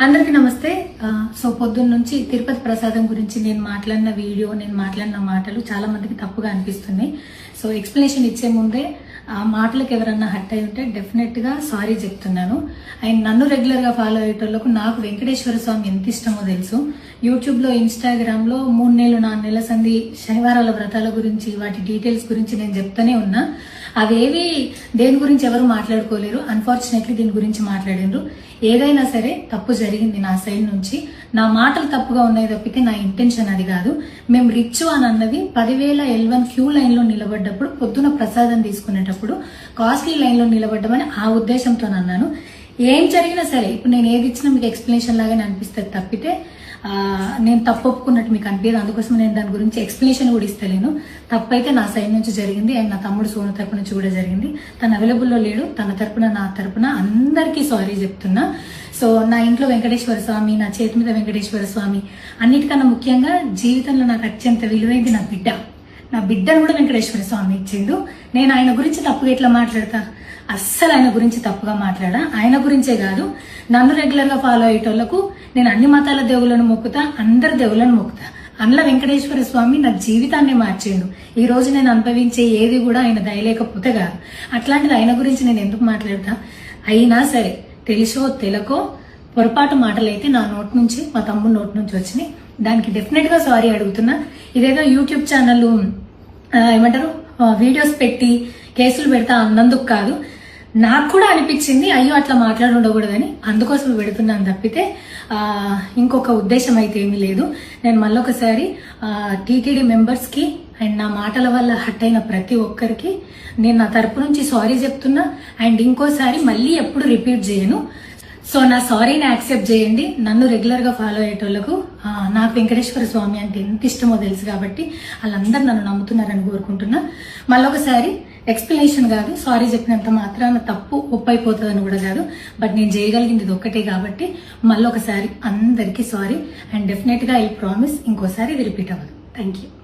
అందరికీ నమస్తే. సో పొద్దున్న నుంచి తిరుపతి ప్రసాదం గురించి నేను మాట్లాడిన వీడియో, నేను మాట్లాడిన మాటలు చాలా మందికి తప్పుగా అనిపిస్తున్నాయి. సో ఎక్స్ప్లెనేషన్ ఇచ్చే ముందే ఆ మాటలకు ఎవరన్నా హట్ అయి ఉంటే డెఫినెట్ గా సారీ చెప్తున్నాను. అండ్ నన్ను రెగ్యులర్ గా ఫాలో అయ్యేటోళ్లకు నాకు వెంకటేశ్వర స్వామి ఎంత ఇష్టమో తెలుసు. యూట్యూబ్ లో, ఇన్స్టాగ్రామ్ లో 3 నెలలు 4 నెలల సంధి శనివారాల వ్రతాల గురించి, వాటి డీటెయిల్స్ గురించి నేను చెప్తానే ఉన్నా. అవేవి దేని గురించి ఎవరు మాట్లాడుకోలేరు. అన్ఫార్చునేట్లీ దీని గురించి మాట్లాడిండ్రు. ఏదైనా సరే తప్పు జరిగింది నా సైడ్ నుంచి. నా మాటలు తప్పుగా ఉన్నాయి తప్పితే నా ఇంటెన్షన్ అది కాదు. మేము రిచ్ అని అన్నది 10,000 L1 క్యూ లైన్ లో నిలబడ్డప్పుడు, పొద్దున ప్రసాదం తీసుకునేటప్పుడు కాస్ట్లీ లైన్ లో నిలబడ్డమని ఆ ఉద్దేశంతో అన్నాను. ఏం జరిగినా సరే ఇప్పుడు నేను ఏది ఇచ్చినా మీకు ఎక్స్ప్లెనేషన్ లాగానే అనిపిస్తుంది తప్పితే నేను తప్పు ఒప్పుకున్నట్టు మీకు అనిపించదు. అందుకోసం నేను దాని గురించి ఎక్స్ప్లెనేషన్ కూడా ఇస్తలేను. తప్పైతే నా సైడ్ నుంచి జరిగింది అండ్ నా తమ్ముడు సోను తరపున నుంచి కూడా జరిగింది. తను అవైలబుల్లో లేడు. తన తరపున, నా తరపున అందరికీ సారీ చెప్తున్నా. సో నా ఇంట్లో వెంకటేశ్వర స్వామి, నా చేతి మీద వెంకటేశ్వర స్వామి, అన్నిటికన్నా ముఖ్యంగా జీవితంలో నాకు అత్యంత విలువైంది నా బిడ్డ. నా బిడ్డను కూడా వెంకటేశ్వర స్వామి ఇచ్చిండు. నేను ఆయన గురించి తప్పుగా ఎట్లా మాట్లాడతా? అస్సలు ఆయన గురించి తప్పుగా మాట్లాడా. ఆయన గురించే కాదు, నన్ను రెగ్యులర్ గా ఫాలో అయ్యేటోళ్లకు నేను అన్ని మతాల దేవులను మొక్కుతా, అందరి దేవులను మొక్కుతా. అందులో వెంకటేశ్వర స్వామి నా జీవితాన్ని మార్చిండు. ఈ రోజు నేను అనుభవించే ఏది కూడా ఆయన దయలేకపోతే కాదు. అట్లాంటిది ఆయన గురించి నేను ఎందుకు మాట్లాడతా? అయినా సరే తెలుసో తెలకో పొరపాటు మాటలైతే నా నోటి నుంచి, మా తమ్ముడు నోటి నుంచి వచ్చినాయి. దానికి డెఫినెట్ గా సారీ అడుగుతున్నా. ఇదేదో యూట్యూబ్ ఛానల్ ఏమంటారు వీడియోస్ పెట్టి కేసులు పెడతా అన్నందుకు కాదు, నాకు కూడా అనిపించింది అయ్యో అట్లా మాట్లాడి ఉండకూడదని, అందుకోసం పెడుతున్నాను తప్పితే ఇంకొక ఉద్దేశం అయితే ఏమీ లేదు. నేను మళ్ళొకసారి టీటీడీ మెంబర్స్ కి అండ్ నా మాటల వల్ల హట్ అయిన ప్రతి ఒక్కరికి నేను నా తరపు నుంచి సారీ చెప్తున్నా. అండ్ ఇంకోసారి మళ్ళీ ఎప్పుడు రిపీట్ చేయను. సో నా సారీని యాక్సెప్ట్ చేయండి. నన్ను రెగ్యులర్ గా ఫాలో అయ్యేటోళ్లకు నాకు వెంకటేశ్వర స్వామి అంటే ఎంత ఇష్టమో తెలుసు కాబట్టి వాళ్ళందరూ నన్ను నమ్ముతున్నారని కోరుకుంటున్నా. మళ్ళొకసారి ఎక్స్ప్లెనేషన్ కాదు, సారీ చెప్పినంత మాత్రాన తప్పు ఒప్పైపోతుందని కూడా కాదు. బట్ నేను చేయగలిగింది ఇది ఒక్కటే కాబట్టి మళ్ళొకసారి అందరికీ సారీ. అండ్ డెఫినెట్ గా ఐ ప్రామిస్ ఇంకోసారి ఇది రిపీట్ అవ్వదు. Thank you.